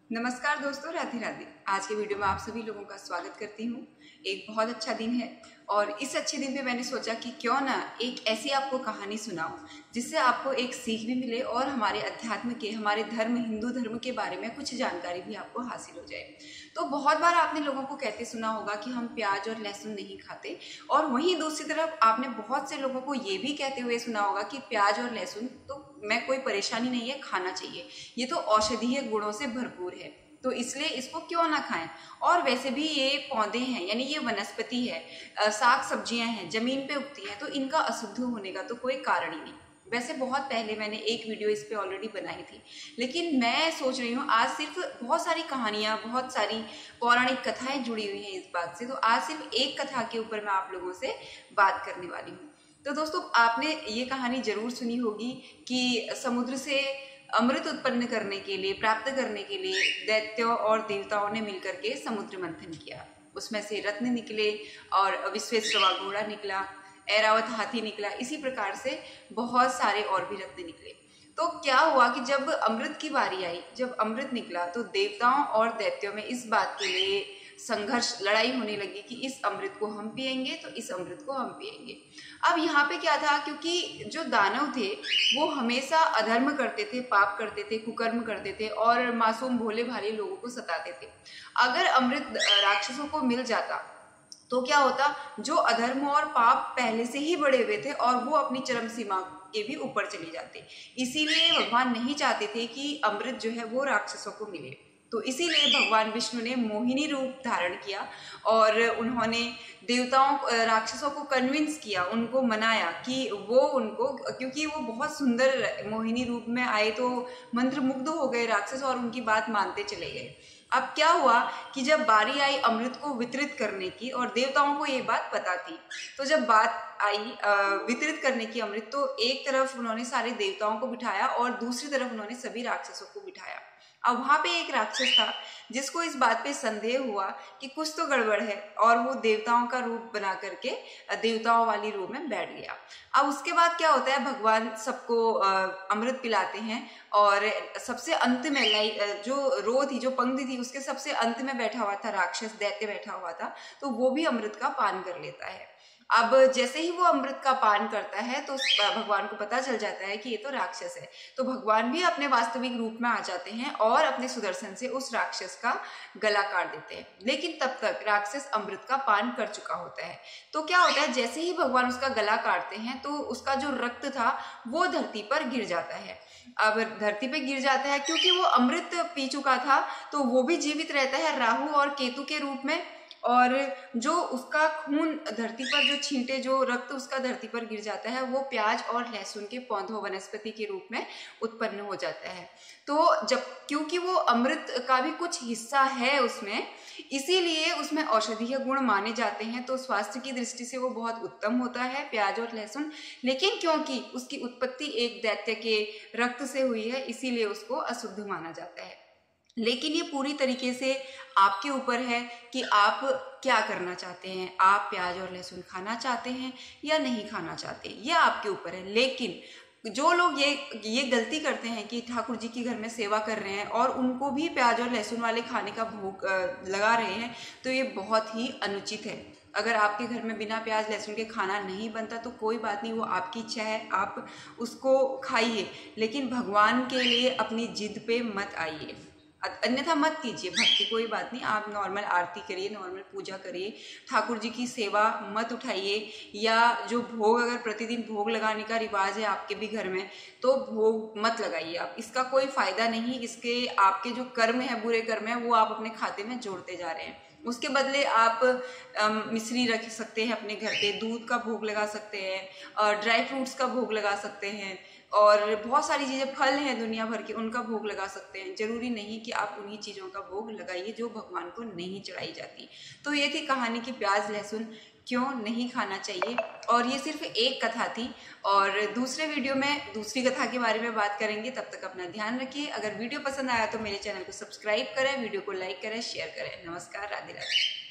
नमस्कार दोस्तों, राधे राधे। आज के वीडियो में आप सभी लोगों का स्वागत करती हूँ। एक बहुत अच्छा दिन है और इस अच्छे दिन पे मैंने सोचा कि क्यों ना एक ऐसी आपको कहानी सुनाऊं जिससे आपको एक सीख भी मिले और हमारे अध्यात्म के, हमारे धर्म, हिंदू धर्म के बारे में कुछ जानकारी भी आपको हासिल हो जाए। तो बहुत बार आपने लोगों को कहते सुना होगा कि हम प्याज और लहसुन नहीं खाते, और वहीं दूसरी तरफ आपने बहुत से लोगों को ये भी कहते हुए सुना होगा कि प्याज और लहसुन तो मैं कोई परेशानी नहीं है, खाना चाहिए, ये तो औषधीय गुणों से भरपूर है, तो इसलिए इसको क्यों ना खाएं। और वैसे भी ये पौधे हैं, यानी ये वनस्पति है, साग सब्जियां हैं, जमीन पे उगती हैं, तो इनका अशुद्ध होने का तो कोई कारण ही नहीं। वैसे बहुत पहले मैंने एक वीडियो इस पे ऑलरेडी बनाई थी, लेकिन मैं सोच रही हूँ आज सिर्फ बहुत सारी कहानियाँ, बहुत सारी पौराणिक कथाएं जुड़ी हुई हैं इस बात से, तो आज सिर्फ एक कथा के ऊपर मैं आप लोगों से बात करने वाली हूँ। तो दोस्तों, आपने ये कहानी जरूर सुनी होगी कि समुद्र से अमृत उत्पन्न करने के लिए, प्राप्त करने के लिए दैत्यों और देवताओं ने मिलकर के समुद्र मंथन किया। उसमें से रत्न निकले और विश्वेश्वरा घोड़ा निकला, ऐरावत हाथी निकला, इसी प्रकार से बहुत सारे और भी रत्न निकले। तो क्या हुआ कि जब अमृत की बारी आई, जब अमृत निकला, तो देवताओं और दैत्यों में इस बात के लिए संघर्ष, लड़ाई होने लगी कि इस अमृत को हम पिएंगे तो इस अमृत को हम पिएंगे। अब यहाँ पे क्या था, क्योंकि जो दानव थे वो हमेशा अधर्म करते थे, पाप करते थे, कुकर्म करते थे और मासूम भोले भाले लोगों को सताते थे। अगर अमृत राक्षसों को मिल जाता तो क्या होता, जो अधर्म और पाप पहले से ही बढ़े हुए थे और वो अपनी चरम सीमा के भी ऊपर चले जाते। इसीलिए भगवान नहीं चाहते थे कि अमृत जो है वो राक्षसों को मिले। तो इसीलिए भगवान विष्णु ने मोहिनी रूप धारण किया और उन्होंने देवताओं, राक्षसों को कन्विंस किया, उनको मनाया कि वो उनको, क्योंकि वो बहुत सुंदर मोहिनी रूप में आए तो मंत्रमुग्ध हो गए राक्षस और उनकी बात मानते चले गए। अब क्या हुआ कि जब बारी आई अमृत को वितरित करने की, और देवताओं को ये बात पता थी, तो जब बात आई वितरित करने की अमृत, तो एक तरफ उन्होंने सारे देवताओं को बिठाया और दूसरी तरफ उन्होंने सभी राक्षसों को बिठाया। अब वहां पे एक राक्षस था जिसको इस बात पे संदेह हुआ कि कुछ तो गड़बड़ है, और वो देवताओं का रूप बना करके देवताओं वाली रूप में बैठ गया। अब उसके बाद क्या होता है, भगवान सबको अमृत पिलाते हैं और सबसे अंत में जो रो थी, जो पंक्ति थी, उसके सबसे अंत में बैठा हुआ था राक्षस, दैत्य बैठा हुआ था, तो वो भी अमृत का पान कर लेता है। अब जैसे ही वो अमृत का पान करता है तो भगवान को पता चल जाता है कि ये तो राक्षस है, तो भगवान भी अपने वास्तविक रूप में आ जाते हैं और अपने सुदर्शन से उस राक्षस का गला काट देते हैं। लेकिन तब तक राक्षस अमृत का पान कर चुका होता है। तो क्या होता है, जैसे ही भगवान उसका गला काटते हैं तो उसका जो रक्त था वो धरती पर गिर जाता है। अब धरती पे गिर जाता है क्योंकि वो अमृत पी चुका था, तो वो भी जीवित रहता है राहु और केतु के रूप में, और जो उसका खून धरती पर, जो छींटे, जो रक्त उसका धरती पर गिर जाता है, वो प्याज और लहसुन के पौधों, वनस्पति के रूप में उत्पन्न हो जाता है। तो जब, क्योंकि वो अमृत का भी कुछ हिस्सा है उसमें, इसीलिए उसमें औषधीय गुण माने जाते हैं, तो स्वास्थ्य की दृष्टि से वो बहुत उत्तम होता है, प्याज और लहसुन। लेकिन क्योंकि उसकी उत्पत्ति एक दैत्य के रक्त से हुई है, इसीलिए उसको अशुद्ध माना जाता है। लेकिन ये पूरी तरीके से आपके ऊपर है कि आप क्या करना चाहते हैं। आप प्याज और लहसुन खाना चाहते हैं या नहीं खाना चाहते, ये आपके ऊपर है। लेकिन जो लोग ये गलती करते हैं कि ठाकुर जी के घर में सेवा कर रहे हैं और उनको भी प्याज और लहसुन वाले खाने का भोग लगा रहे हैं, तो ये बहुत ही अनुचित है। अगर आपके घर में बिना प्याज लहसुन के खाना नहीं बनता तो कोई बात नहीं, वो आपकी इच्छा है, आप उसको खाइए, लेकिन भगवान के लिए अपनी जिद पे मत आइए, अन्यथा मत कीजिए। भक्ति कोई बात नहीं, आप नॉर्मल आरती करिए, नॉर्मल पूजा करिए, ठाकुर जी की सेवा मत उठाइए। या जो भोग, अगर प्रतिदिन भोग लगाने का रिवाज है आपके भी घर में, तो भोग मत लगाइए आप, इसका कोई फायदा नहीं। इसके आपके जो कर्म है, बुरे कर्म है, वो आप अपने खाते में जोड़ते जा रहे हैं। उसके बदले आप मिश्री रख सकते हैं अपने घर पे, दूध का भोग लगा सकते हैं, और ड्राई फ्रूट्स का भोग लगा सकते हैं, और बहुत सारी चीज़ें, फल हैं दुनिया भर के, उनका भोग लगा सकते हैं। जरूरी नहीं कि आप उन्हीं चीज़ों का भोग लगाइए जो भगवान को नहीं चढ़ाई जाती। तो ये थी कहानी कि प्याज लहसुन क्यों नहीं खाना चाहिए, और ये सिर्फ एक कथा थी, और दूसरे वीडियो में दूसरी कथा के बारे में बात करेंगे। तब तक अपना ध्यान रखिए। अगर वीडियो पसंद आया तो मेरे चैनल को सब्सक्राइब करें, वीडियो को लाइक करें, शेयर करें। नमस्कार, राधे राधे।